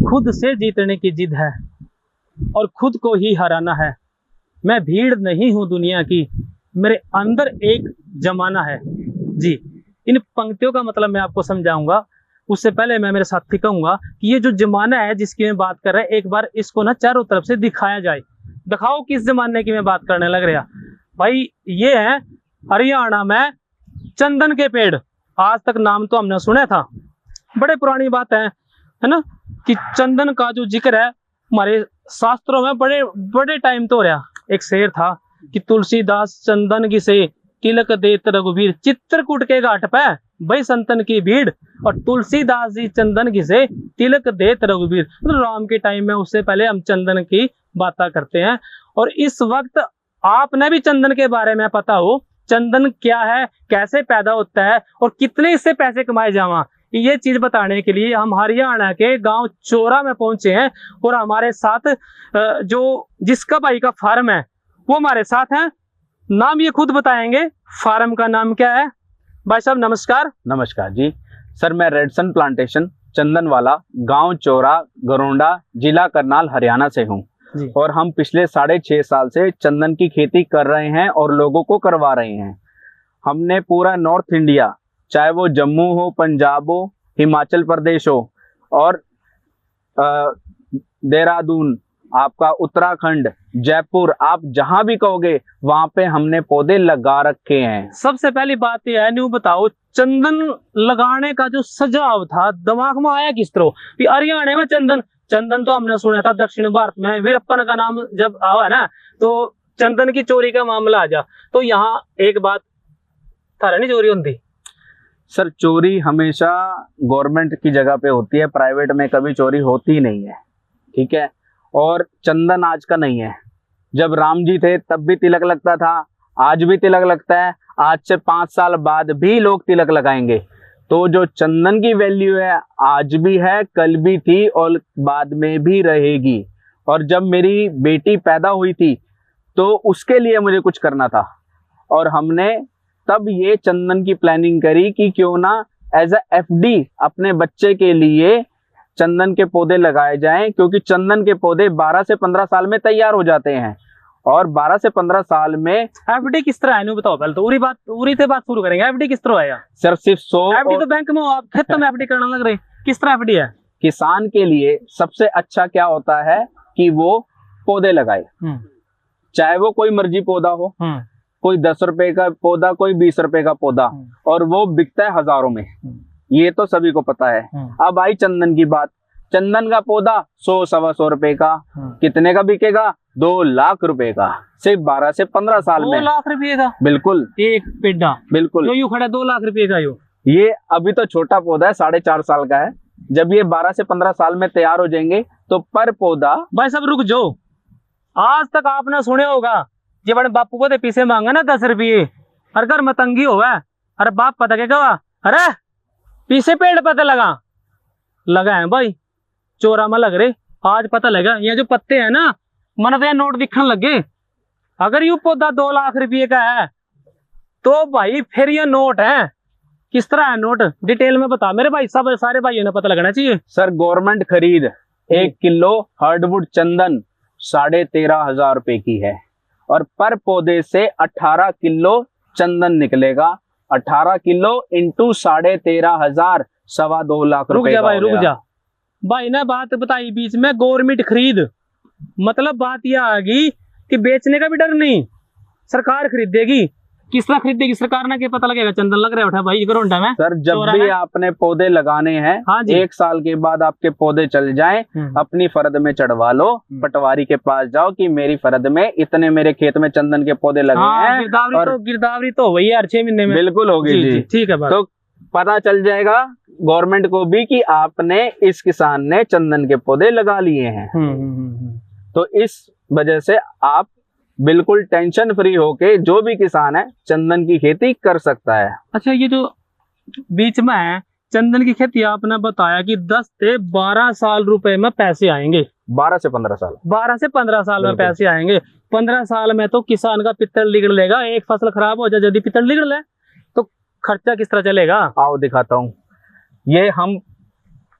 खुद से जीतने की जिद है और खुद को ही हराना है। मैं भीड़ नहीं हूं दुनिया की, मेरे अंदर एक जमाना है। जी, इन पंक्तियों का मतलब मैं आपको समझाऊंगा। उससे पहले मैं मेरे साथी कहूंगा कि ये जो जमाना है जिसकी मैं बात कर रहा है, एक बार इसको ना चारों तरफ से दिखाया जाए। दिखाओ किस जमाने की मैं बात करने लग रहा भाई। ये है हरियाणा में चंदन के पेड़। आज तक नाम तो हमने सुना था, बड़े पुरानी बात है ना, कि चंदन का जो जिक्र है हमारे शास्त्रों में बड़े बड़े टाइम तो हो रहा। एक शेर था कि तुलसीदास चंदन की से तिलक देत रघुवीर, चित्रकूट के घाट पे भाई संतन की भीड़ और तुलसीदास जी चंदन की से तिलक देत रघुवीर। तो राम के टाइम में, उससे पहले हम चंदन की बातें करते हैं। और इस वक्त आपने भी चंदन के बारे में पता हो, चंदन क्या है, कैसे पैदा होता है और कितने इससे पैसे कमाए जावा, ये चीज बताने के लिए हम हरियाणा के गांव चोरा में पहुंचे हैं। और हमारे साथ जो जिसका भाई का फार्म है वो हमारे साथ हैं। नाम ये खुद बताएंगे, फार्म का नाम क्या है। भाई साहब नमस्कार। नमस्कार जी सर, मैं रेडसन प्लांटेशन चंदनवाला, गांव चोरा, गरोंडा, जिला करनाल, हरियाणा से हूं। और हम पिछले 6.5 साल से चंदन की खेती कर रहे हैं और लोगों को करवा रहे हैं। हमने पूरा नॉर्थ इंडिया, चाहे वो जम्मू हो, पंजाब हो, हिमाचल प्रदेश हो और देहरादून, आपका उत्तराखंड, जयपुर, आप जहां भी कहोगे वहां पे हमने पौधे लगा रखे हैं। सबसे पहली बात यह है, न्यू बताओ, चंदन लगाने का जो सुझाव था दिमाग में आया किस तरह कि हरियाणा में चंदन। चंदन तो हमने सुना था दक्षिण भारत में वीरप्पन का नाम जब आवा ना, तो चंदन की चोरी का मामला आ जा। तो यहाँ एक बात थारा नहीं चोरी होती सर? चोरी हमेशा गवर्नमेंट की जगह पे होती है, प्राइवेट में कभी चोरी होती नहीं है, ठीक है। और चंदन आज का नहीं है, जब राम जी थे तब भी तिलक लगता था, आज भी तिलक लगता है, आज से 5 साल बाद भी लोग तिलक लगाएंगे। तो जो चंदन की वैल्यू है आज भी है, कल भी थी और बाद में भी रहेगी। और जब मेरी बेटी पैदा हुई थी तो उसके लिए मुझे कुछ करना था और हमने तब ये चंदन की प्लानिंग करी कि क्यों ना एज अ FD अपने बच्चे के लिए चंदन के पौधे लगाए जाएं, क्योंकि चंदन के पौधे 12 से 15 साल में तैयार हो जाते हैं। और 12 से 15 साल में FD किस तरह है बताओ पहले तो। उरी से बात शुरू करेंगे। FD किस तरह है सर? सिर्फ 100 FD तो बैंक में आप खेतों में FD करने लग रहे, किस तरह FD है? किसान के लिए सबसे अच्छा क्या होता है कि वो पौधे लगाए, चाहे वो कोई मर्जी पौधा हो, कोई 10 रुपए का पौधा, कोई 20 रुपए का पौधा, और वो बिकता है हजारों में, ये तो सभी को पता है। अब आई चंदन की बात। चंदन का पौधा 100-125 रुपए का, कितने का बिकेगा? 2 लाख रुपए का, सिर्फ 12 से 15 साल में। 2 लाख रुपए का? बिल्कुल, एक पेड़ा बिल्कुल जो यूं खड़ा 2 लाख रुपए का। ये अभी तो छोटा पौधा है, 4.5 साल का है। जब ये 12 से 15 साल में तैयार हो जाएंगे तो पर पौधा। भाई सब रुक जाओ, आज तक आपने सुने होगा जब बड़े बापू को पीछे मांगा ना 10 रुपये, हर घर में तंगी होगा, अरे बाप पता क्या कहा, अरे पीछे पेड़ पता लगा है भाई, चोरा में लग रहे। आज पता लगा ये जो पत्ते हैं ना, मन तो नोट दिखने लगे। अगर यू पौधा 2 लाख रुपये का है तो भाई फिर ये नोट है। किस तरह है नोट, डिटेल में बता मेरे भाई, सब सारे भाइयों ने पता लगना चाहिए। सर गवर्नमेंट खरीद 1 किलो हार्डवुड चंदन 13,500 रुपए की है और पर पौधे से 18 किलो चंदन निकलेगा। 18 किलो इंटू 13,500, 2.25 लाख रुपए। रुक जा भाई ने बात बताई बीच में गवर्नमेंट खरीद, मतलब बात यह आ गई कि बेचने का भी डर नहीं, सरकार खरीदेगी। किस तरह खरीदेगी सरकार ना, के पता लगेगा चंदन लग रहा है भाई गरोंडा में। सर जब भी आपने पौधे लगाने हैं, हाँ 1 साल के बाद आपके पौधे चल जाएं, अपनी फर्द में चढ़वा लो, पटवारी के पास जाओ कि मेरी फर्द में इतने मेरे खेत में चंदन के पौधे लगे हैं। गिरदावरी तो वही यार 6 महीने में बिल्कुल होगी जी, ठीक है। तो पता चल जाएगा गवर्नमेंट को भी कि आपने, इस किसान ने चंदन के पौधे लगा लिए हैं। तो इस वजह से आप बिल्कुल टेंशन फ्री होके जो भी किसान है चंदन की खेती कर सकता है। अच्छा, ये जो बीच में है चंदन की खेती, आपने बताया कि 10 से 12 साल रुपए में पैसे आएंगे। 12 से 15 साल 12 से 15 साल में पैसे आएंगे। 15 साल में तो किसान का पित्तल निकल लेगा। एक फसल खराब हो जाए यदि पित्तल निकल ले तो खर्चा किस तरह चलेगा? आओ दिखाता हूँ। ये हम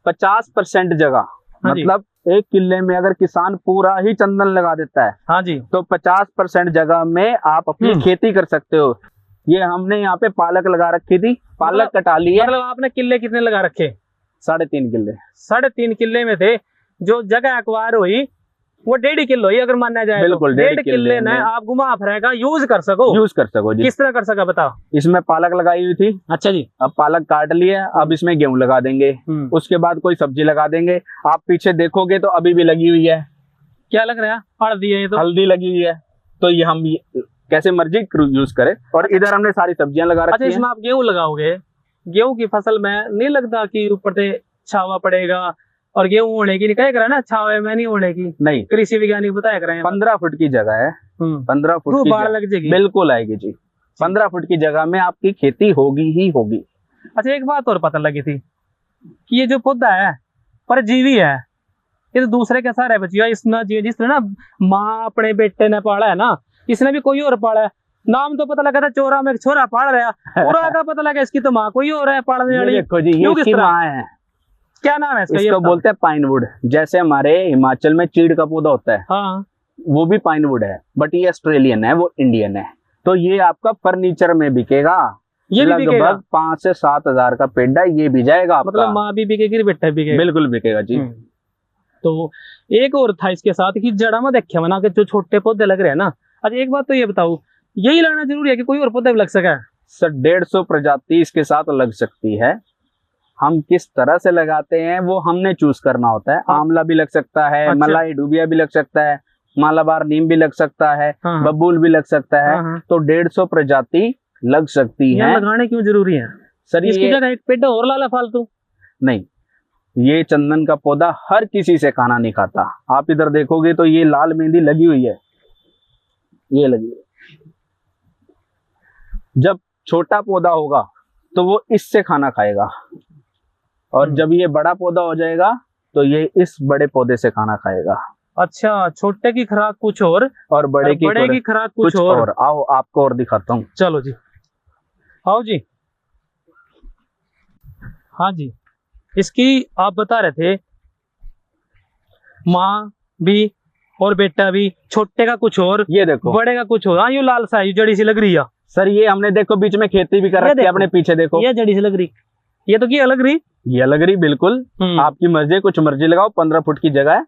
50% जगह हाँ जी। मतलब 1 किले में अगर किसान पूरा ही चंदन लगा देता है हाँ जी। तो 50% जगह में आप अपनी खेती कर सकते हो। ये हमने यहाँ पे पालक लगा रखी थी, पालक कटा ली है। मतलब आपने किले कितने लगा रखे? 3.5 किले। 3.5 किले में थे, जो जगह एक्वायर हुई वो 1.5 किलो ही अगर माना जाए। बिल्कुल, 1.5 किले में ने आप घुमा फिरा यूज कर सको। जी। किस तरह कर सका बताओ? इसमें पालक लगाई हुई थी। अच्छा जी। अब पालक काट लिया, अब इसमें गेहूं लगा देंगे। उसके बाद कोई सब्जी लगा देंगे। आप पीछे देखोगे तो अभी भी लगी हुई है। क्या लग रहा है? हल्दी है ये तो। हल्दी लगी हुई है। तो ये हम कैसे मर्जी यूज करें। और इधर हमने सारी सब्जियां लगा रखी अच्छा, इसमें आप गेहूं लगाओगे, गेहूं की फसल में नहीं लगता कि ऊपर से छावा पड़ेगा और गेहूं होने की नहीं कहे करा ना, छावे में नहीं होने की। नहीं, कृषि वैज्ञानिक बताया करें 15 फुट की जगह है। 15 फुट की बाढ़ लग जाएगी। बिल्कुल आएगी जी। 15 फुट की जगह में आपकी खेती होगी ही होगी। अच्छा, एक बात और पता लगी थी कि ये जो पौधा है परजीवी है। ये तो दूसरे के सारे बचिया, इसने जिस तरह ना माँ अपने बेटे ने पाला है ना, इसने भी कोई और पाला है। नाम तो पता लगा था चोरा में छोरा पाल रहा, पूरा का पता लगा इसकी तो माँ कोई और है पालने वाली। देखो जी, ये इसकी माँ है। क्या नाम है इसका? इसको बोलते हैं पाइनवुड। जैसे हमारे हिमाचल में चीड़ का पौधा होता है, हाँ, वो भी पाइनवुड है, बट ये ऑस्ट्रेलियन है, वो इंडियन है। तो ये आपका फर्नीचर में बिकेगा। ये भी बिकेगा। लगभग 5 से 7 हजार का पेड़ ये भी जाएगा आपका। मतलब माँ भी बिकेगी, बेटा भी बिकेगा। बिल्कुल बिकेगा जी। तो एक और था इसके साथ कि जड़ा में देखे बना के जो छोटे पौधे लग रहे हैं ना। अच्छा, एक बात तो ये बताओ, यही लगाना जरूरी है कि कोई और पौधा भी लग सका? सर 150 प्रजाति इसके साथ लग सकती है। हम किस तरह से लगाते हैं वो हमने चूज करना होता है। आंवला भी लग सकता है, अच्छा। मलाई डूबिया भी लग सकता है, मालाबार नीम भी लग सकता है, हाँ। बबूल भी लग सकता है। तो 150 प्रजाति लग सकती है। लगाने क्यों जरूरी है सर? इसकी जगह एक पेड़ और लाला फालतू नहीं, ये चंदन का पौधा हर किसी से खाना नहीं खाता। आप इधर देखोगे तो ये लाल मेहंदी लगी हुई है, ये लगी है। जब छोटा पौधा होगा तो वो इससे खाना खाएगा, और जब ये बड़ा पौधा हो जाएगा तो ये इस बड़े पौधे से खाना खाएगा। अच्छा, छोटे की खुराक कुछ और बड़े की खुराक कुछ और। आओ आपको और दिखाता हूँ। चलो जी, आओ जी। हाँ जी, इसकी आप बता रहे थे माँ भी और बेटा भी, छोटे का कुछ और, ये देखो बड़े का कुछ और। हाँ, ये लाल सा ये जड़ी सी लग रही है। सर ये हमने देखो बीच में खेती भी कर रखी है, अपने पीछे देखो, ये जड़ी सी लग रही, ये तो क्या लग रही, ये लग रही। बिल्कुल आपकी मर्जी, कुछ मर्जी लगाओ। 15 फुट की जगह है।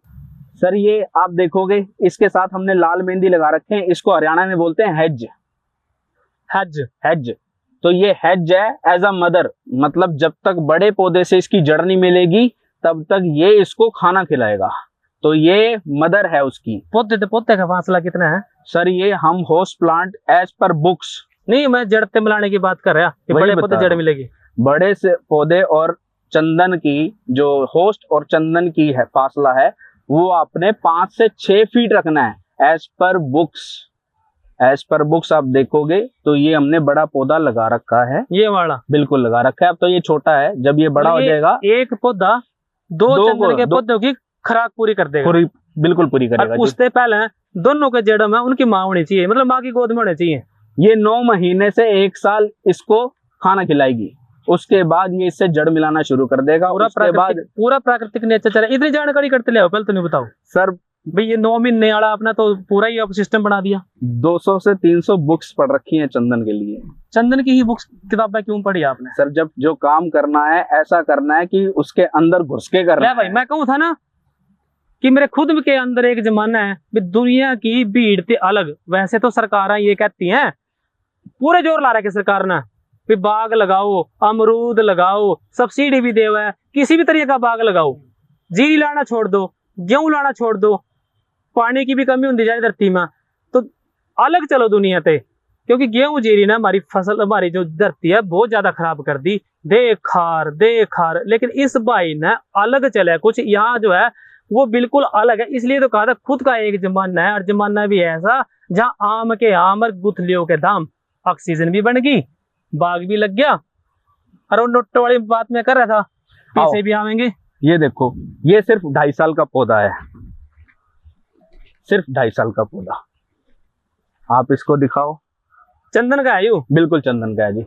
सर ये आप देखोगे इसके साथ हमने लाल मेहंदी लगा रखे हैं। इसको हरियाणा में बोलते हैं हेज। हेज तो ये हेज है एज अ मदर, मतलब जब तक बड़े पौधे से इसकी जड़ नहीं मिलेगी तब तक ये इसको खाना खिलाएगा। तो ये मदर है उसकी। पौधे का फासला कितना है? सर ये हम host plant as per books नहीं, मैं जड़ से मिलाने की बात कर रहा कि बड़े पौधे जड़ मिलेगी। बड़े से पौधे और चंदन की जो होस्ट और चंदन की है फासला है वो आपने 5 से 6 फीट रखना है as per books. As per books आप देखोगे तो ये हमने बड़ा पौधा लगा रखा है, ये वाला बिल्कुल लगा रखा है। अब तो ये छोटा है, जब ये बड़ा हो जाएगा एक पौधा दो चंदन के पौधों की खुराक पूरी कर देगा। बिल्कुल पूरी करेगा। उससे पहले दोनों के जड़ में उनकी माँ होनी चाहिए, मतलब माँ की गोद में होनी चाहिए। ये 9 महीने से 1 साल इसको खाना खिलाएगी, उसके बाद ये इससे जड़ मिलाना शुरू कर देगा। उसके बाद पूरा प्राकृतिक नेचर चला। इतनी जानकारी करते ले पहले तो नहीं बताओ सर। भाई ये 9 महीने वाला अपना तो पूरा ही सिस्टम बना दिया। 200 से 300 बुक्स पढ़ रखी हैं चंदन के लिए। चंदन की ही बुक्स किताबें क्यों पढ़ी आपने? सर जब जो काम करना है ऐसा करना है कि उसके अंदर घुस के करना है। भाई मैं कहूँ था ना कि मेरे खुद के अंदर एक जमाना है भी दुनिया की भीड़ से अलग। वैसे तो सरकारें ये कहती हैं, पूरे जोर ला रहे सरकार ने भी बाग लगाओ, अमरूद लगाओ, सब्सिडी भी दे हुआ है, किसी भी तरीके का बाग लगाओ, जीरी लाना छोड़ दो, गेहूं लाना छोड़ दो, पानी की भी कमी होती जाए धरती में, तो अलग चलो दुनिया से। क्योंकि गेहूं जीरी ना हमारी फसल, हमारी जो धरती है बहुत ज्यादा खराब कर दी, दे खार। लेकिन इस भाई ने अलग चले कुछ, यहाँ जो है वो बिल्कुल अलग है। इसलिए तो कहा था खुद का एक जमाना है, और जमाना भी ऐसा जहाँ आम के आम और गुठलियों के दाम, ऑक्सीजन भी बन गई, बाग भी लग गया। और वो नोट वाली बात में कर रहा था, पैसे भी आवेंगे। ये देखो, ये सिर्फ 2.5 साल का पौधा है, सिर्फ 2.5 साल का पौधा। आप इसको दिखाओ। चंदन का है यू? बिल्कुल चंदन का है जी।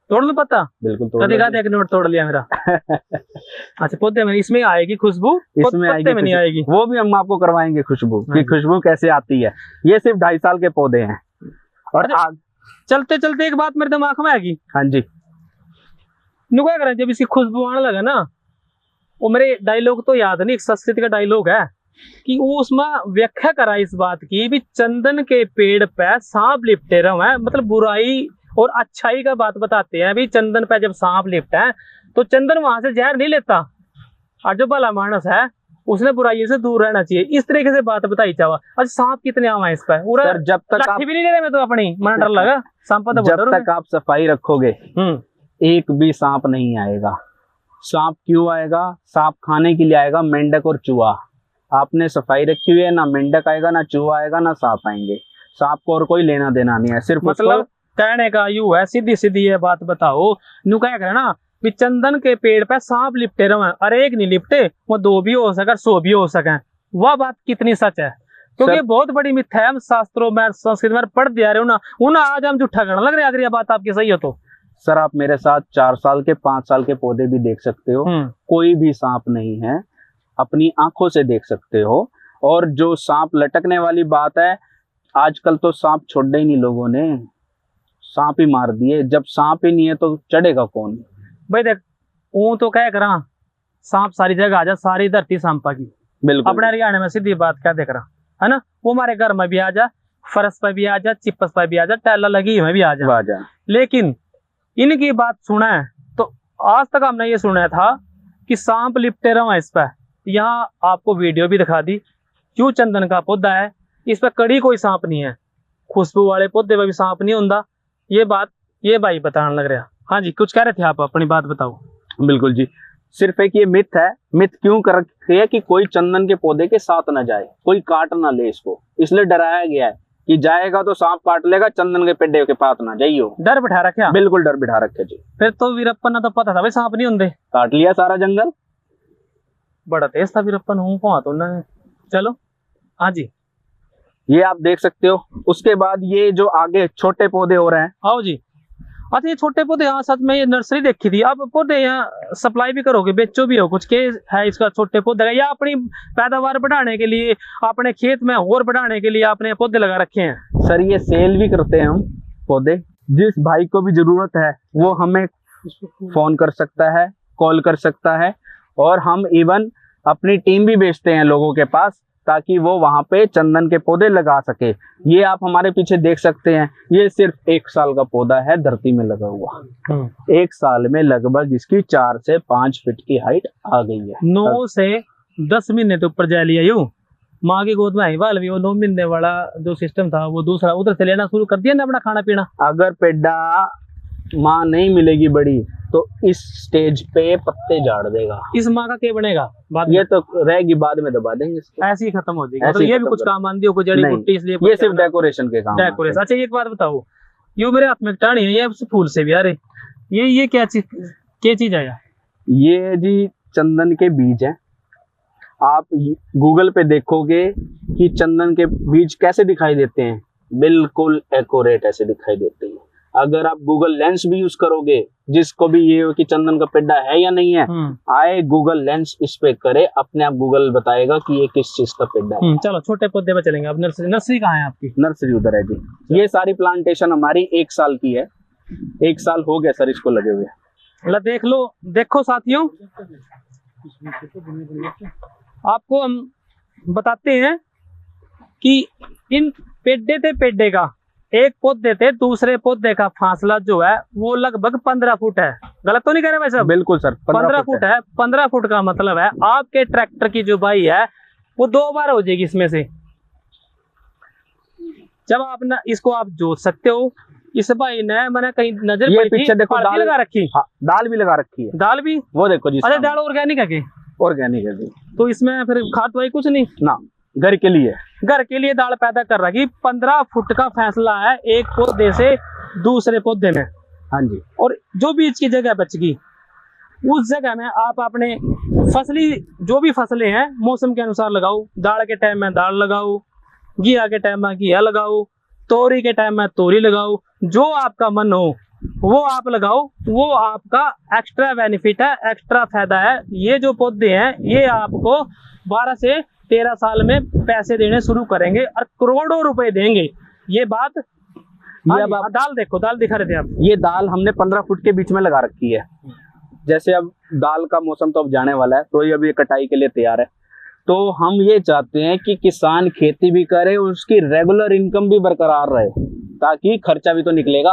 तोड़ लो पत्ता, बिल्कुल तोड़ कभी लो एक नोट तोड़ लिया मेरा। अच्छा पौधे में इसमें आएगी खुशबू, इसमें पत्ते में नहीं आएगी। वो भी हम आपको करवाएंगे खुशबू हाँ कि खुशबू कैसे आती है। ये सिर्फ 2.5 साल के पौधे हैं। और अच्छा, चलते चलते एक बात मेरे दिमाग में आएगी, हाँ जी, नु क्या करें जब इसकी खुशबू आने लगा ना, वो मेरे डायलॉग तो याद नहीं, एक संस्कृत का डायलॉग है कि वो उसमें व्याख्या करा इस बात की भी चंदन के पेड़ पे सांप लिपटे रहे हैं, मतलब बुराई और अच्छाई का बात बताते हैं भी चंदन पे जब सांप लिपटा है तो चंदन वहां से जहर नहीं लेता, और जो भला मानस है उसने बुराई से दूर रहना चाहिए। इस तरीके से बात बताई चावा। अच्छा सांप कितने आवा है इस पर, सर जब तक आप भी नहीं ले रहे, मैं तो अपनी मन डर लगा सांप तो जब तक आप सफाई रखोगे एक भी सांप नहीं आएगा। सांप क्यों आएगा? सांप खाने के लिए आएगा, मेंढक और चूहा। आपने सफाई रखी हुई है, ना मेंढक आएगा, ना चूहा आएगा, ना सांप आएंगे। सांप को और कोई लेना देना नहीं है, सिर्फ मतलब कहने का यू है, सीधी सीधी ये बात बताओ, नु क्या करे ना भी चंदन के पेड़ पे सांप लिपटे रहे, अरे एक नहीं लिपटे, वो 2 भी हो सके, 100 भी हो सके। वह बात कितनी सच है, क्योंकि बहुत बड़ी मिथ्या है, हम शास्त्रों में संस्कृत में पढ़ दिया रहे ना, उन्हें आज हम झूठा करने लग रहे। अगर ये बात आपकी सही हो तो सर आप मेरे साथ 4 साल के 5 साल के पौधे भी देख सकते हो, कोई भी सांप नहीं है, अपनी आंखों से देख सकते हो। और जो सांप लटकने वाली बात है, आजकल तो सांप छोड़े ही नहीं लोगों ने, सांप ही मार दिए। जब सांप ही नहीं है तो चढ़ेगा कौन? भाई देख वो तो क्या करा, सांप सारी जगह आ जा, सारी धरती सांपा की। बिल्कुल अपने हरियाणा में सीधी बात क्या देख रहा है ना, वो हमारे घर में भी आ जा, फरस पर भी आ जा, चिपस पर भी आ जा, टैला लगी में भी आ जा। लेकिन इनकी बात सुना है तो आज तक हमने ये सुना था कि सांप लिपटे रहा इस पर। यहाँ आपको वीडियो भी दिखा दी, क्यों चंदन का पौधा है, इस पर कड़ी कोई सांप नहीं है, खुशबू वाले पौधे में भी सांप नहीं होता। ये बात ये भाई बताने लग रहा। हाँ जी कुछ कह रहे थे आप, अपनी बात बताओ। बिल्कुल जी, सिर्फ एक ये मिथ है। मिथ क्यों कर रखी है कि कोई चंदन के पौधे के साथ ना जाए, कोई काट ना ले इसको, इसलिए डराया गया है कि जाएगा तो सांप काट लेगा, चंदन के पेड़ के पास ना जाइयो। डर बिठा रखे, बिल्कुल डर बिठा रखे जी। फिर तो वीरप्पन ने तो पता था भाई सांप नहीं होंगे, काट लिया सारा जंगल। बड़ा तेज था वीरप्पन, हूँ तो ना। चलो हाँ जी ये आप देख सकते हो। उसके बाद ये जो आगे छोटे पौधे हो रहे हैं, आओ जी। अच्छा ये छोटे पौधे, हाँ सच में ये नर्सरी देखी थी, आप पौधे यहाँ सप्लाई भी करोगे, बेचो भी हो कुछ के है इसका छोटे पौधे, या अपनी पैदावार बढ़ाने के लिए, अपने खेत में और बढ़ाने के लिए आपने पौधे लगा रखे हैं? सर ये सेल भी करते हैं हम पौधे। जिस भाई को भी जरूरत है वो हमें फोन कर सकता है, कॉल कर सकता है, और हम इवन अपनी टीम भी भेजते हैं लोगों के पास ताकि वो वहां पे चंदन के पौधे लगा सके। ये आप हमारे पीछे देख सकते हैं, ये सिर्फ 1 साल का पौधा है धरती में लगा हुआ। 1 साल में लगभग इसकी 4 से 5 फीट की हाइट आ गई है। 9 से 10 महीने तो ऊपर जा लिया यूं, माँ की गोद में आई वाल भी, वो 9 महीने वाला जो सिस्टम था वो दूसरा उधर से लेना शुरू कर दिया ना अपना खाना पीना। अगर पेड्डा माँ नहीं मिलेगी बड़ी तो इस स्टेज पे पत्ते झाड़ देगा। इस माँ का क्या बनेगा बाद ये तो रहेगी, बाद में दबा देंगे इसको, ऐसी ही खत्म हो जाएगी। तो ये भी कुछ काम आती हो, कोई जड़ी बूटी, इसलिए ये सिर्फ डेकोरेशन के काम। डेकोरेशन। अच्छा एक बात बताओ, ये मेरे हाथ में टाणी है, ये फूल से भी आ रही, ये क्या चीज है? ये जी चंदन के बीज है। आप गूगल पे देखोगे कि चंदन के बीज कैसे दिखाई देते हैं, बिल्कुल एक्यूरेट ऐसे दिखाई देते हैं। अगर आप गूगल लेंस भी यूज करोगे, जिसको भी ये हो कि चंदन का पेड्डा है या नहीं है, आए गूगल लेंस इस पे करे, अपने आप गूगल बताएगा कि ये किस चीज का पेड्डा है। चलो छोटे पौधे पे चलेंगे। अब नर्सरी कहाँ है आपकी? नर्सरी उधर है जी। ये सारी प्लांटेशन हमारी 1 साल की है, 1 साल हो गया सर इसको लगे हुए। देख लो, देखो साथियों, आपको हम बताते हैं कि इन पेड्डे का एक पौधे से दूसरे पौधे का फासला जो है वो लगभग 15 फुट है। गलत तो नहीं कह रहे भाई साहब? बिल्कुल सर, 15 फुट है। 15 फुट का मतलब है आपके ट्रैक्टर की जो बाई है वो 2 बार हो जाएगी इसमें से। जब आप ना इसको आप जोत सकते हो। इस भाई ने मैंने कहीं नजर ये पीछे देखो दाल लगा रखी। हाँ, दाल भी लगा रखी है। दाल भी वो देखो जी। अच्छा दाल ऑर्गेनिक है? ऑर्गेनिक है जी। तो इसमें फिर खाद वाई कुछ नहीं ना, घर के लिए दाल पैदा कर रहा है। 15 फुट का फैसला है एक पौधे से दूसरे पौधे में। हाँ जी। और जो बीच की जगह बच गई उस जगह में आप अपने फसली जो भी फसलें हैं मौसम के अनुसार लगाओ। दाल के टाइम में दाल लगाओ, घिया के टाइम में घिया लगाओ, तोरी के टाइम में तोरी लगाओ, जो आपका मन हो वो आप लगाओ, वो आपका एक्स्ट्रा बेनिफिट है, एक्स्ट्रा फायदा है। ये जो पौधे हैं ये आपको 12 से 13 साल में पैसे देने शुरू करेंगे और करोड़ों रुपए देंगे। ये बात ये अब आप दाल देखो, दाल दिखा रहे थे आप। ये दाल हमने 15 फुट के बीच में लगा रखी है। जैसे अब दाल का मौसम तो अब जाने वाला है, तो ये अभी कटाई के लिए तैयार है। तो हम ये चाहते हैं कि किसान खेती भी करे, उसकी रेगुलर इनकम भी बरकरार रहे, ताकि खर्चा भी तो निकलेगा।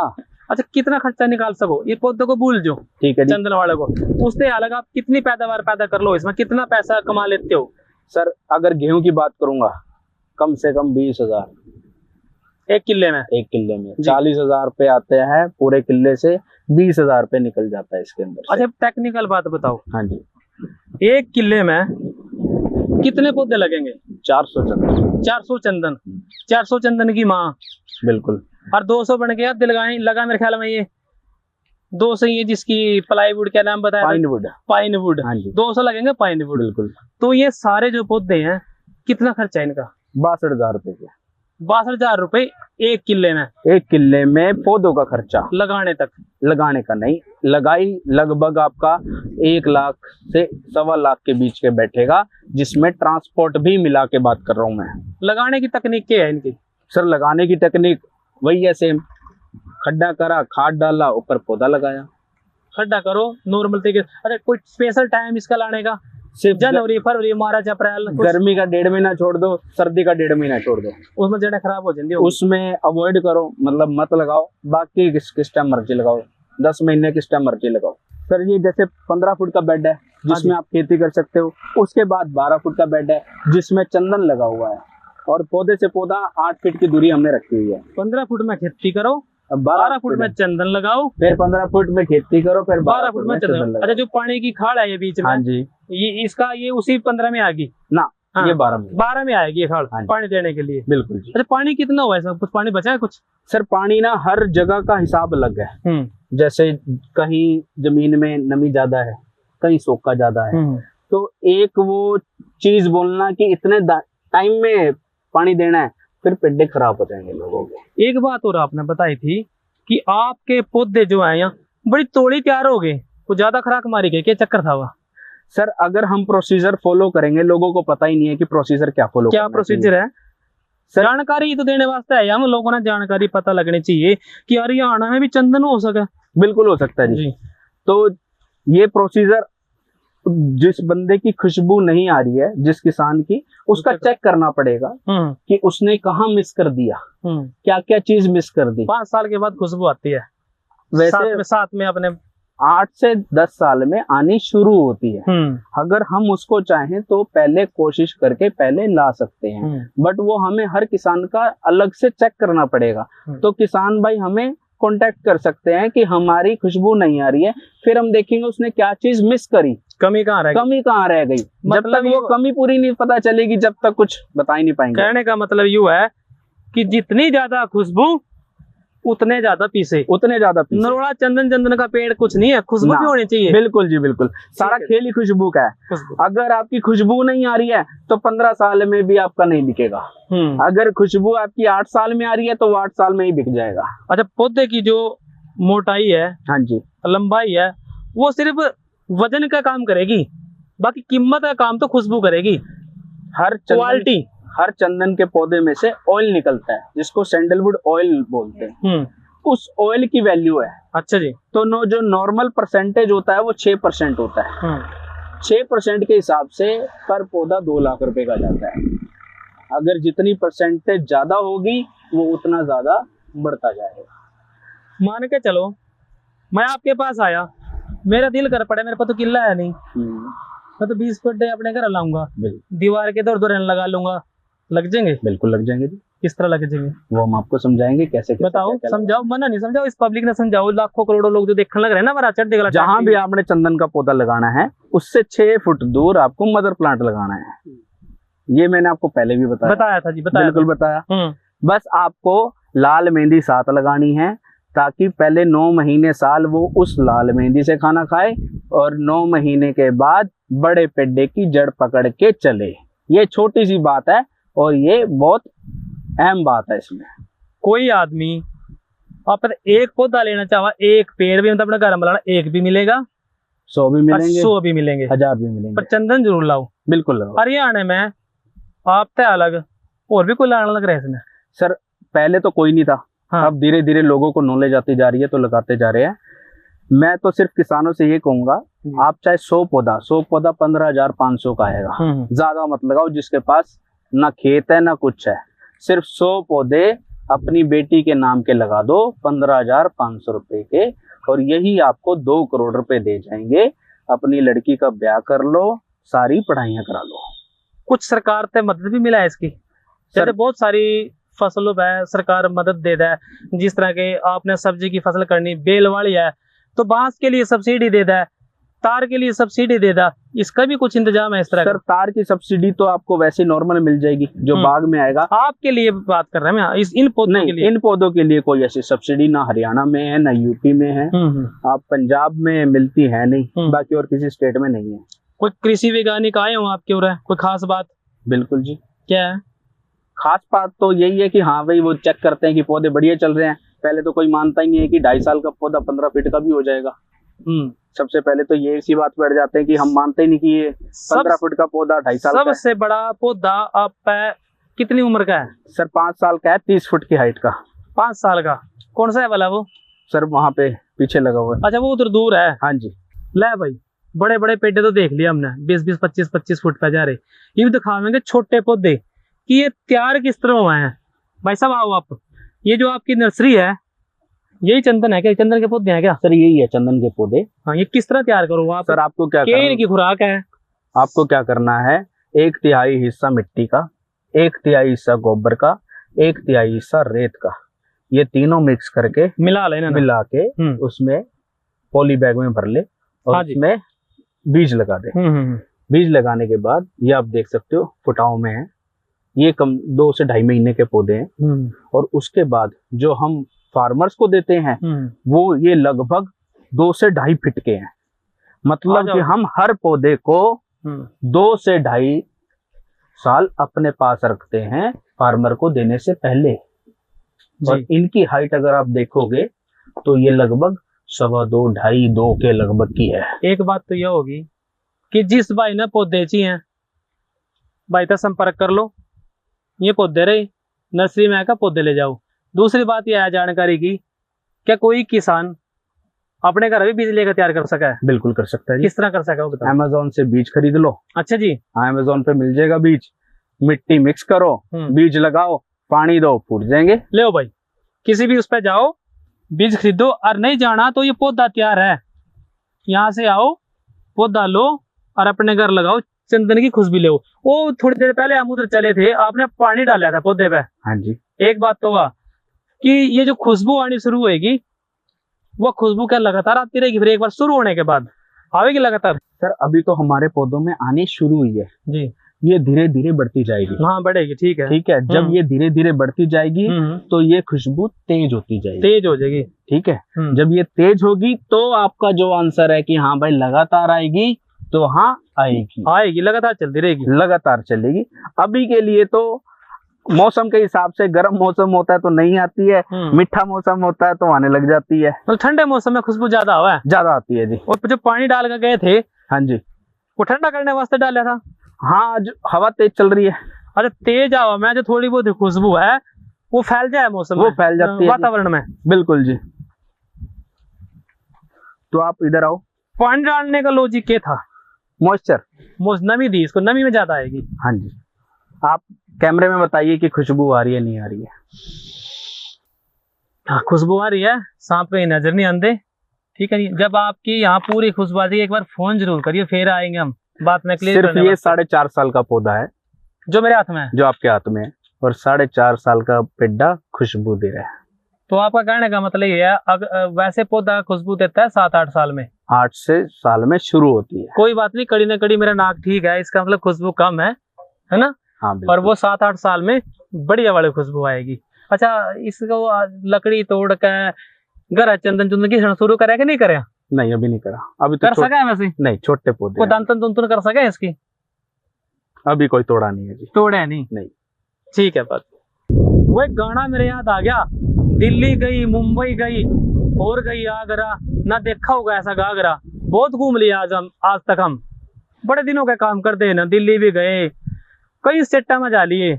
अच्छा, कितना खर्चा निकाल सको ये पौधों को भूल जो, ठीक है जी। चंदन वाले को, उससे अलग आप कितनी पैदावार पैदा कर लो, इसमें कितना पैसा कमा लेते हो? सर अगर गेहूं की बात करूंगा, कम से कम 20,000 एक किले में। एक किले में 40,000 रुपए आते हैं, पूरे किले से 20,000 रुपए निकल जाता है इसके अंदर से। अच्छा, टेक्निकल बात बताओ। हाँ जी। एक किले में कितने पौधे लगेंगे? 400 चंदन। 400 चंदन। 400 चंदन की माँ। बिल्कुल। और 200 बन गया दिलगाई लगा मेरे ख्याल में, ये 200 ये जिसकी प्लाईवुड क्या नाम बताया? पाइनवुड। पाइनवुड। हाँ जी। 200 लगेंगे पाइनवुड। बिल्कुल। तो ये सारे जो पौधे हैं कितना खर्चा है इनका? 62,000 रुपए के। 62,000 रुपए एक किले में? एक किले में पौधों का खर्चा लगाने तक? लगाने का नहीं, लगाई लगभग आपका 1 लाख से 1.25 लाख के बीच के बैठेगा, जिसमें ट्रांसपोर्ट भी मिला के बात कर रहा हूँ मैं। लगाने की तकनीक क्या है इनकी? सर लगाने की टेक्निक वही है सेम, खड्डा करा, खाद डाला, ऊपर पौधा लगाया। खड्डा करो नॉर्मल तरीके। अच्छा, कोई स्पेशल टाइम इसका लाने का? सिर्फ जनवरी, फरवरी, मार्च, अप्रैल? गर्मी का 1.5 महीना छोड़ दो, सर्दी का 1.5 महीना छोड़ दो, उसमें जड़ें खराब हो जाती है। उसमें अवॉइड करो, मतलब मत लगाओ। बाकी किस टाइम मर्जी लगाओ, 10 महीने किस टाइम मर्जी लगाओ। सर ये जैसे 15 फुट का बेड है जिसमें आप खेती कर सकते हो, उसके बाद 12 फुट का बेड है जिसमें चंदन लगा हुआ है, और पौधे से पौधा 8 फीट की दूरी हमने रखी हुई है। 15 फुट में खेती करो, 12 फुट में चंदन लगाओ, फिर 15 फुट में खेती करो, फिर 12 फुट में चंदन लगाओ। अच्छा, जो पानी की खाड़ है ये बीच में, हाँ जी, ये इसका ये उसी 15 में आएगी ना? हाँ, ये 12 में आएगी ये खाड़, हाँ पानी देने के लिए। बिल्कुल जी। अच्छा, पानी कितना हुआ है? सब कुछ पानी बचा है कुछ? सर पानी ना हर जगह का हिसाब अलग है। जैसे कहीं जमीन में नमी ज्यादा है, कहीं सोखा ज्यादा है, तो एक वो चीज बोलना कि इतने टाइम में पानी देना है, फिर पेड़े खराब हो जाएंगे लोगों के। एक बात और आपने बताई थी कि आपके पौधे जो है यहाँ बड़ी तोड़ी तैयार हो गए, कुछ ज्यादा खुराक मारी गई, क्या चक्कर था वह? सर अगर हम प्रोसीजर फॉलो करेंगे, लोगों को पता ही नहीं है कि प्रोसीजर क्या फॉलो, क्या प्रोसीजर है? जानकारी तो देने वास्ते है, हम लोगों ने जानकारी पता लगनी चाहिए कि हरियाणा में भी चंदन हो सके। बिल्कुल हो सकता है जी। तो ये प्रोसीजर, जिस बंदे की खुशबू नहीं आ रही है, जिस किसान की, उसका चेक करना पड़ेगा कि उसने कहाँ मिस कर दिया, क्या क्या चीज मिस कर दी। 5 साल के बाद खुशबू आती है वैसे साथ में अपने 8 से 10 साल में आनी शुरू होती है। अगर हम उसको चाहें तो पहले कोशिश करके पहले ला सकते हैं, बट वो हमें हर किसान का अलग से चेक करना पड़ेगा। तो किसान भाई हमें कांटेक्ट कर सकते हैं कि हमारी खुशबू नहीं आ रही है, फिर हम देखेंगे उसने क्या चीज मिस करी, कमी कहाँ रह गई। जब तक वो कमी पूरी नहीं पता चलेगी, जब तक कुछ बता ही नहीं पाएंगे। कहने का मतलब यू है कि जितनी ज्यादा खुशबू उतने ज्यादा पीसे। नरोड़ा चंदन का पेड़ कुछ नहीं है, खुशबू भी होनी चाहिए। बिल्कुल जी बिल्कुल, सारा खेल ही खुशबू का है। अगर आपकी खुशबू नहीं आ रही है तो 15 साल में भी आपका नहीं बिकेगा। अगर खुशबू आपकी 8 साल में आ रही है तो वो 8 साल में ही बिक जाएगा। अच्छा, पौधे की जो मोटाई है, हाँ जी, लंबाई है, वो सिर्फ वजन का काम करेगी, बाकी कीमत का काम तो खुशबू करेगी। क्वालिटी हर चंदन के पौधे में से ऑयल निकलता है, जिसको सैंडलवुड ऑयल बोलते हैं। उस ऑयल की वैल्यू है। अच्छा जी। तो जो नॉर्मल परसेंटेज होता है वो 6% होता है। 6% के हिसाब से पर पौधा 2 लाख रुपए का जाता है। अगर जितनी परसेंटेज ज्यादा होगी वो उतना ज्यादा बढ़ता जाएगा। मान के चलो मैं आपके पास आया, मेरा दिल कर पड़े, मेरे पास तो किला है नहीं, मैं तो 20 पट्टे अपने घर लाऊंगा, दीवार के दौर दौर लगा लूंगा, लग जाएंगे? बिल्कुल लग जाएंगे जी। किस तरह लग जाएंगे वो हम आपको समझाएंगे कैसे। बताओ, समझाओ, मना नहीं समझाओ, इस पब्लिक ने समझाओ, लाखों करोड़ों लोग जो देखने लग रहे हैं ना, बड़ा चढ़ गला। जहां भी आपने चंदन का पौधा लगाना है उससे 6 फुट दूर आपको मदर प्लांट लगाना है। ये मैंने आपको पहले भी बताया था जी। बिल्कुल बताया। बस आपको लाल मेहंदी साथ लगानी है, ताकि पहले 9 महीने साल वो उस लाल मेहंदी से खाना खाए, और 9 महीने के बाद बड़े पेड़े की जड़ पकड़ के चले। ये छोटी सी बात है और ये बहुत अहम बात है। इसमें कोई आदमी आप एक पौधा लेना चाहो, एक पेड़ भी मतलब अपने घर में लाना, एक भी मिलेगा, 100 भी मिलेंगे, 100 भी मिलेंगे, 1000 भी मिलेंगे, पर चंदन जरूर लाओ। बिल्कुल लगाओ। हरियाणा में आप तो अलग और भी कोई लाने लग रहा है इसमें? सर पहले तो कोई नहीं था, हाँ। अब धीरे धीरे लोगों को नॉलेज आती जा रही है तो लगाते जा रहे हैं। मैं तो सिर्फ किसानों से ये कहूंगा, आप चाहे 100 पौधा 15,500 का आएगा, ज्यादा मत लगाओ। जिसके पास ना खेत है ना कुछ है, सिर्फ 100 पौधे अपनी बेटी के नाम के लगा दो 15,500 रुपए के, और यही आपको 2 करोड़ रुपए दे जाएंगे। अपनी लड़की का ब्याह कर लो, सारी पढ़ाइयाँ करा लो। कुछ सरकार से मदद भी मिला है इसकी? जैसे बहुत सारी फसलों पे सरकार मदद दे है, जिस तरह के आपने सब्जी की फसल करनी, बेलवाड़ी है तो बांस के लिए सब्सिडी दे है, तार के लिए सब्सिडी दे है, इसका भी कुछ इंतजाम है इस तरह? सर तार की सब्सिडी तो आपको वैसे नॉर्मल मिल जाएगी, जो बाग में आएगा। आपके लिए बात कर रहे हैं इन पौधों के लिए? इन पौधों के लिए कोई ऐसी सब्सिडी ना हरियाणा में है ना यूपी में है। आप पंजाब में मिलती है नहीं, बाकी और किसी स्टेट में नहीं है। कोई कृषि वैज्ञानिक आए हो आपके उधर, कोई खास बात? बिल्कुल जी। क्या है खास बात? तो यही है कि हाँ भाई वो चेक करते हैं कि पौधे बढ़िया चल रहे हैं। पहले तो कोई मानता ही नहीं है कि 2.5 साल का पौधा 15 फीट का भी हो जाएगा। सबसे पहले तो ये इसी बात बैठ जाते हैं कि हम मानते ही नहीं कि ये 15 फुट का पौधा 2.5 साल का। सबसे बड़ा पौधा आप कितनी उम्र का है? सर 5 साल का है, 30 फुट की हाइट का। 5 साल का कौन सा है वाला वो? सर वहाँ पे पीछे लगा हुआ है। अच्छा वो उधर दूर है। हाँ जी। ले भाई, बड़े बड़े पेड़े तो देख लिया हमने, 20-20, 25-25 फुट पे जा रहे। ये भी दिखावेंगे छोटे पौधे कि ये तैयार किस तरह हुए हैं। भाई साहब आओ आप, ये जो आपकी नर्सरी है यही चंदन है क्या? चंदन के पौधे हैं क्या? सर यही है चंदन के पौधे। हाँ, ये किस तरह तैयार करो आप? सर आपको क्या करना, इनकी खुराक है? आपको क्या करना है, 1/3 हिस्सा मिट्टी का, 1/3 हिस्सा गोबर का, 1/3 हिस्सा रेत का, ये तीनों मिक्स करके मिला लेना, मिला के उसमें पॉली बैग में भर ले और उसमें बीज लगा दे। बीज लगाने के बाद ये आप देख सकते हो फुटाव में है, ये कम 2 से 2.5 महीने के पौधे हैं। और उसके बाद जो हम फार्मर्स को देते हैं वो ये लगभग 2 से 2.5 फीट के हैं। मतलब कि हम हर पौधे को 2 से 2.5 साल अपने पास रखते हैं फार्मर को देने से पहले। और इनकी हाइट अगर आप देखोगे तो ये लगभग 2.25, 2.5 के लगभग की है। एक बात तो यह होगी कि जिस भाई ने पौधे चाहिए भाई तो संपर्क कर लो, ये पौधे रहे नर्सरी में आकर पौधे ले जाओ। दूसरी बात यह है जानकारी की, क्या कोई किसान अपने घर भी बीज लेकर तैयार कर सका है? बिल्कुल कर सकता है। किस तरह कर सका है वो बताओ? अमेज़न से बीज खरीद लो। अच्छा जी। हाँ अमेज़न पे मिल जाएगा बीज, मिट्टी मिक्स करो, बीज लगाओ, पानी दो, फूट जाएंगे। ले भाई किसी भी उस पर जाओ, बीज खरीदो। और नहीं जाना तो ये पौधा तैयार है, यहाँ से आओ पौधा लो और अपने घर लगाओ, चंदन की खुशबू ले। वो थोड़ी देर पहले हम उधर चले थे, आपने पानी डाला था पौधे पे। हाँ जी। एक बात तो हुआ कि ये जो खुशबू आनी शुरू होगी वो खुशबू क्या लगातार आती रहेगी? फिर एक बार शुरू होने के बाद आवेगी लगातार? सर अभी तो हमारे पौधों में आनी शुरू हुई है जी, ये धीरे धीरे बढ़ती जाएगी। हाँ बढ़ेगी, ठीक है ठीक है। जब ये धीरे धीरे बढ़ती जाएगी तो ये खुशबू तेज होती जाएगी, तेज हो जाएगी, ठीक है। जब ये तेज होगी तो आपका जो आंसर है कि हाँ भाई लगातार आएगी, तो हाँ आएगी लगातार चलती रहेगी, लगातार चलेगी। अभी के लिए तो मौसम के हिसाब से गर्म मौसम होता है तो नहीं आती है, मीठा मौसम होता है तो आने लग जाती है। तो ठंडे मौसम में खुशबू ज्यादा हुआ है? ज्यादा आती है जी। और जो पानी डाल कर गए थे, हाँ जी, वो ठंडा करने वास्ते डाला था? हाँ आज हवा तेज चल रही है। अच्छा तेज हवा में जो थोड़ी बहुत खुशबू है वो फैल जाए मौसम, वो फैल जाती है वातावरण में। बिल्कुल जी। तो आप इधर आओ। पानी डालने का लॉजिक क्या था? मॉइस्चर, नमी दी इसको, नमी में ज्यादा आएगी। हाँ जी। आप कैमरे में बताइए कि खुशबू आ रही है नहीं आ रही है? हाँ खुशबू आ रही है, सांप कहीं नजर नहीं आते, ठीक है जी। जब आपकी यहाँ पूरी खुशबू आ रही है एक बार फोन जरूर करिए, फिर आएंगे हम बात में क्लियर। सिर्फ ये 4.5 साल का पौधा है जो मेरे हाथ में है, जो आपके हाथ में है, और 4.5 साल का पेड्डा खुशबू दे रहा है। तो आपका कहने का मतलब ये है वैसे पौधा खुशबू देता है 7-8 साल में, 8 से साल में शुरू होती है। कोई बात नहीं, कड़ी न कड़ी मेरा नाक ठीक है, इसका मतलब खुशबू कम है ना? हाँ और वो 7-8 साल में बढ़िया वाली खुशबू आएगी। अच्छा इसको लकड़ी तोड़ कर घर चंदन की शुरू करे कि नहीं करे? नहीं अभी नहीं करा। अभी तो कर सका है वैसे? नहीं, छोटे पौधे को दांतन कर सके इसकी? अभी कोई तोड़ा नहीं है जी। तोड़ा नहीं? नहीं। ठीक है। बात वो एक गाना मेरे याद आ गया, दिल्ली गई, मुंबई गई और गई आगरा, ना देखा होगा ऐसा घाघरा। बहुत घूम लिया आज तक हम, बड़े दिनों का काम करते हैं ना, दिल्ली भी गए, कई स्टेटा में जा लिए,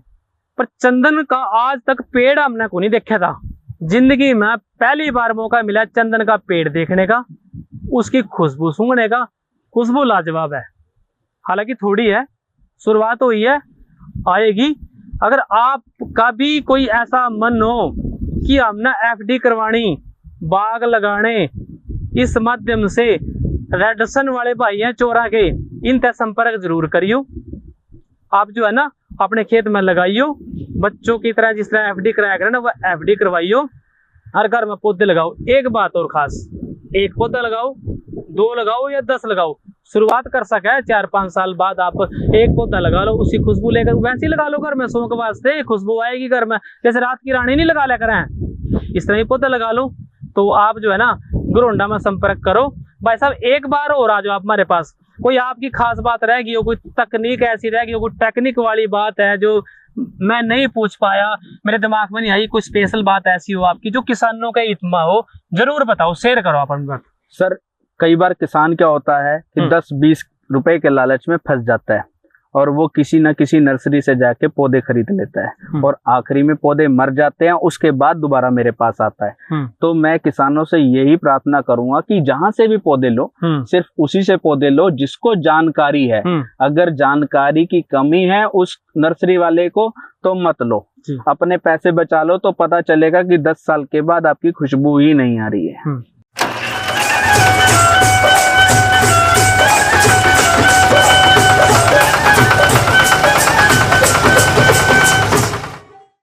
पर चंदन का आज तक पेड़ हमने को नहीं देखा था। जिंदगी में पहली बार मौका मिला चंदन का पेड़ देखने का, उसकी खुशबू सूंघने का। खुशबू लाजवाब है, हालांकि थोड़ी है, शुरुआत हुई है, आएगी। अगर आपका भी कोई ऐसा मन हो कि हमने एफडी करवानी, बाग लगाने, इस माध्यम से रेडसन वाले भाई हैं चोरा के, इनसे संपर्क जरूर करियो। आप जो है ना अपने खेत में लगाइयो, बच्चों की तरह जिस तरह एफडी कराया करें ना, वह एफडी करवाइयो। हर घर में पौधे लगाओ। एक बात और खास, एक पौधा लगाओ, 2 लगाओ या 10 लगाओ, शुरुआत कर सके 4-5 साल बाद आप एक पौधा लगा लो, उसी खुशबू लेकर वैसे ही लगा लो घर में, शौक वास्ते, खुशबू आएगी घर में। जैसे रात की रानी नहीं लगा लिया करें, इस तरह ही पौधा लगा लो। तो आप जो है ना गुरु होंडा में संपर्क करो। भाई साहब एक बार और आ जाओ आप हमारे पास, कोई आपकी खास बात रह गई हो, कोई तकनीक ऐसी रह गई हो, कोई टेक्निक वाली बात है जो मैं नहीं पूछ पाया, मेरे दिमाग में नहीं आई, कोई स्पेशल बात ऐसी हो आपकी जो किसानों के हित में हो, जरूर बताओ, शेयर करो अपन बात। सर कई बार किसान क्या होता है कि 10-20 रुपए के लालच में फंस जाता है और वो किसी न किसी नर्सरी से जाके पौधे खरीद लेता है और आखिरी में पौधे मर जाते हैं, उसके बाद दोबारा मेरे पास आता है। तो मैं किसानों से यही प्रार्थना करूंगा कि जहां से भी पौधे लो, सिर्फ उसी से पौधे लो जिसको जानकारी है। अगर जानकारी की कमी है उस नर्सरी वाले को तो मत लो, अपने पैसे बचा लो, तो पता चलेगा कि 10 साल के बाद आपकी खुशबू ही नहीं आ रही है।